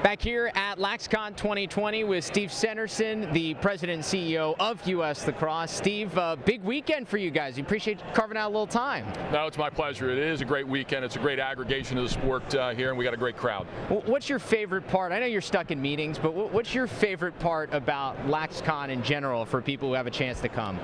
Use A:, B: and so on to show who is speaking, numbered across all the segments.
A: Back here at LaxCon 2020 with Steve Stenersen, the president and CEO of U.S. Lacrosse. Steve, big weekend for you guys. We appreciate you carving out a little time.
B: No, it's my pleasure. It is a great weekend. It's a great aggregation of the sport here, and we got a great crowd.
A: What's your favorite part? I know you're stuck in meetings, but what's your favorite part about LaxCon in general for people who have a chance to come?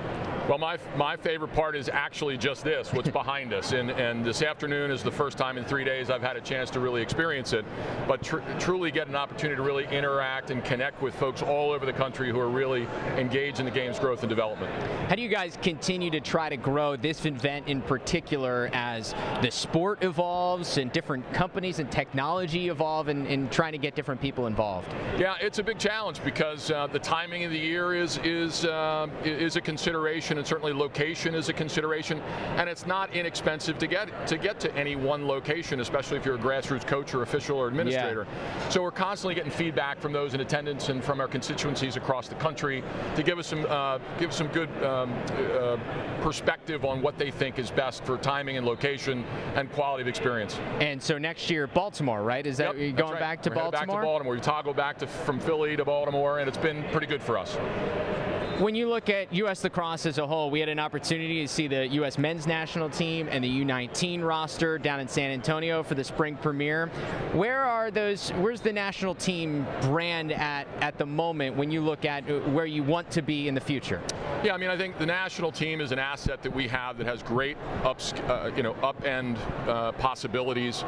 B: Well, my favorite part is actually just this, what's behind us. And this afternoon is the first time in 3 days I've had a chance to really experience it, but truly get an opportunity to really interact and connect with folks all over the country who are really engaged in the game's growth and development.
A: How do you guys continue to try to grow this event in particular as the sport evolves and different companies and technology evolve and trying to get different people involved?
B: Yeah, it's a big challenge because the timing of the year is a consideration, and certainly location is a consideration, and it's not inexpensive to get to any one location, especially if you're a grassroots coach or official or administrator. Yeah. So we're constantly getting feedback from those in attendance and from our constituencies across the country to give us some good perspective on what they think is best for timing and location and quality of experience.
A: And so next year, Baltimore, right? Is that you're going back to Baltimore?
B: Back to Baltimore. We toggle back from Philly to Baltimore, and it's been pretty good for us.
A: When you look at U.S. Lacrosse as a whole, we had an opportunity to see the U.S. men's national team and the U19 roster down in San Antonio for the spring premiere. Where's the national team brand at the moment when you look at where you want to be in the future?
B: Yeah, I mean, I think the national team is an asset that we have that has great up-end possibilities.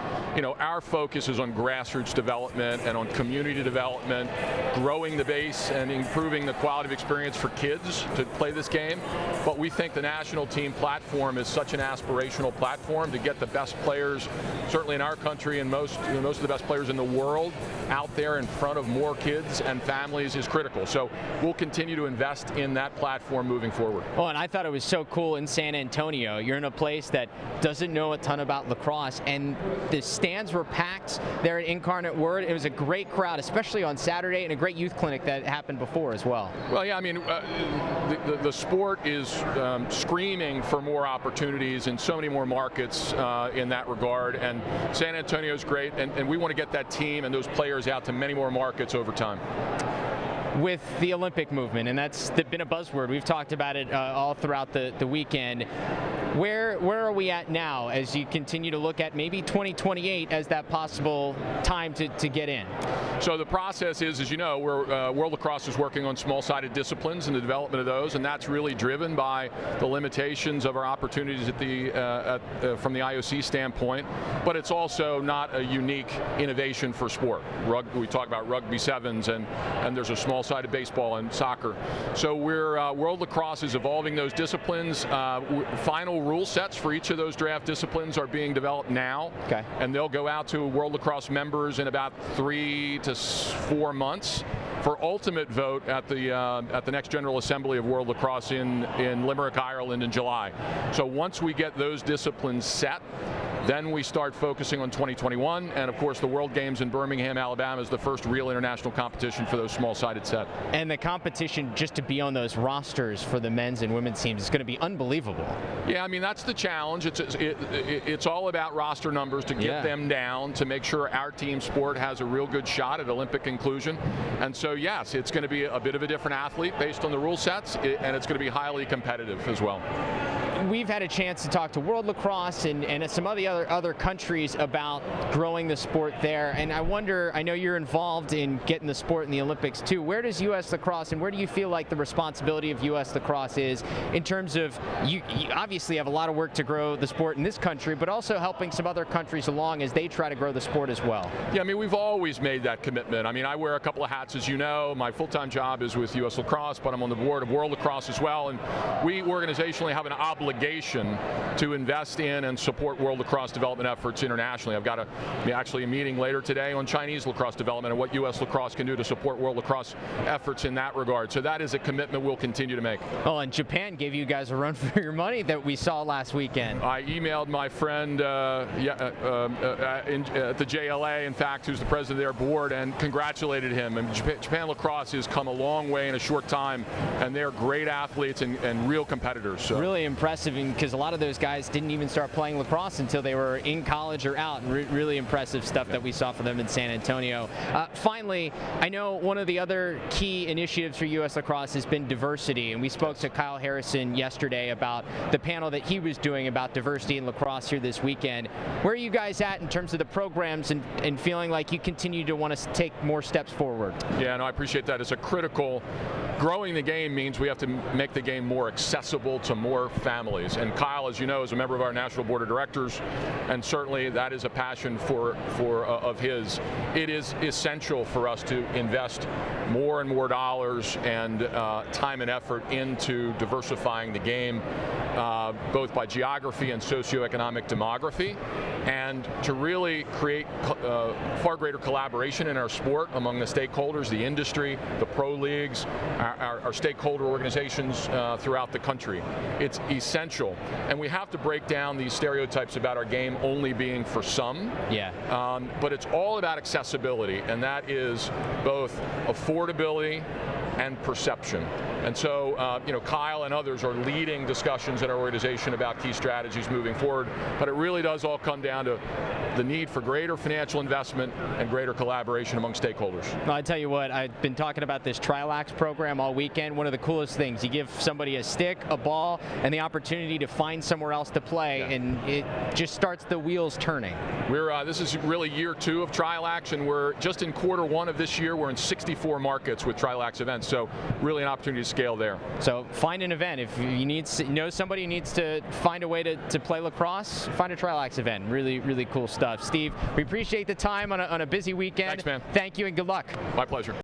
B: Our focus is on grassroots development and on community development, growing the base and improving the quality of experience for kids to play this game. But we think the national team platform is such an aspirational platform to get the best players, certainly in our country and most of the best players in the world, out there in front of more kids and families is critical. So we'll continue to invest in that platform moving forward.
A: Oh, and I thought it was so cool in San Antonio. You're in a place that doesn't know a ton about lacrosse, and the stands were packed there at Incarnate Word. It was a great crowd, especially on Saturday, and a great youth clinic that happened before as well.
B: Well, yeah, I mean, the sport is screaming for more opportunities in so many more markets in that regard, and San Antonio is great, and we want to get that team and those players out to many more markets over time.
A: With the Olympic movement, and that's been a buzzword. We've talked about it all throughout the weekend. Where are we at now as you continue to look at maybe 2028 as that possible time to get in?
B: So the process is, as you know, World Lacrosse is working on small-sided disciplines and the development of those, and that's really driven by the limitations of our opportunities from the IOC standpoint. But it's also not a unique innovation for sport. We talk about rugby sevens, and there's a small-sided baseball and soccer. So World Lacrosse is evolving those disciplines. Final rule sets for each of those draft disciplines are being developed now, and they'll go out to World Lacrosse members in about 3 to 4 months for ultimate vote at the next General Assembly of World Lacrosse in Limerick, Ireland in July. So once we get those disciplines set, then we start focusing on 2021, and of course the World Games in Birmingham, Alabama is the first real international competition for those small-sided set.
A: And the competition just to be on those rosters for the men's and women's teams is going to be unbelievable.
B: Yeah, I mean, that's the challenge. It's all about roster numbers to get them down to make sure our team sport has a real good shot at Olympic inclusion. And so yes, it's going to be a bit of a different athlete based on the rule sets, and it's going to be highly competitive as well.
A: We've had a chance to talk to World Lacrosse and some of the other countries about growing the sport there, and I wonder, I know you're involved in getting the sport in the Olympics too. Where does U.S. Lacrosse, and where do you feel like the responsibility of U.S. Lacrosse is in terms of, you obviously have a lot of work to grow the sport in this country, but also helping some other countries along as they try to grow the sport as well?
B: Yeah, I mean, we've always made that commitment. I mean, I wear a couple of hats, as you know. My full-time job is with U.S. Lacrosse, but I'm on the board of World Lacrosse as well, and we organizationally have an obligation to invest in and support World Lacrosse development efforts internationally. I've got actually a meeting later today on Chinese lacrosse development and what U.S. Lacrosse can do to support World Lacrosse efforts in that regard. So that is a commitment we'll continue to make.
A: Oh, and Japan gave you guys a run for your money that we saw last weekend.
B: I emailed my friend at the JLA, in fact, who's the president of their board, and congratulated him. And Japan lacrosse has come a long way in a short time, and they're great athletes and real competitors. So.
A: Really impressive. impressive because a lot of those guys didn't even start playing lacrosse until they were in college or out. And really impressive stuff that we saw for them in San Antonio. Finally, I know one of the other key initiatives for U.S. Lacrosse has been diversity, and we spoke to Kyle Harrison yesterday about the panel that he was doing about diversity in lacrosse here this weekend. Where are you guys at in terms of the programs and feeling like you continue to want to take more steps forward?
B: Yeah, no, I appreciate that. It's a critical. Growing the game means we have to make the game more accessible to more families. And Kyle, as you know, is a member of our National Board of Directors, and certainly that is a passion of his. It is essential for us to invest more and more dollars and time and effort into diversifying the game, both by geography and socioeconomic demography, and to really create far greater collaboration in our sport among the stakeholders, the industry, the pro leagues, our stakeholder organizations throughout the country. It's essential, and we have to break down these stereotypes about our game only being for some.
A: Yeah.
B: But it's all about accessibility, and that is both affordability and perception. And so, Kyle and others are leading discussions in our organization about key strategies moving forward, but it really does all come down to the need for greater financial investment and greater collaboration among stakeholders.
A: Well, I tell you what, I've been talking about this Trilax program all weekend. One of the coolest things, you give somebody a stick, a ball, and the opportunity to find somewhere else to play, and it just starts the wheels turning.
B: This is really year 2 of Trilax, and we're just in quarter 1 of this year. We're in 64 markets with Trilax events, so really an opportunity to scale there.
A: So find an event. If you know somebody who needs to find a way to play lacrosse, find a Trilax event. Really, really cool stuff. Steve, we appreciate the time on a busy weekend.
B: Thanks, man.
A: Thank you and good luck.
B: My pleasure.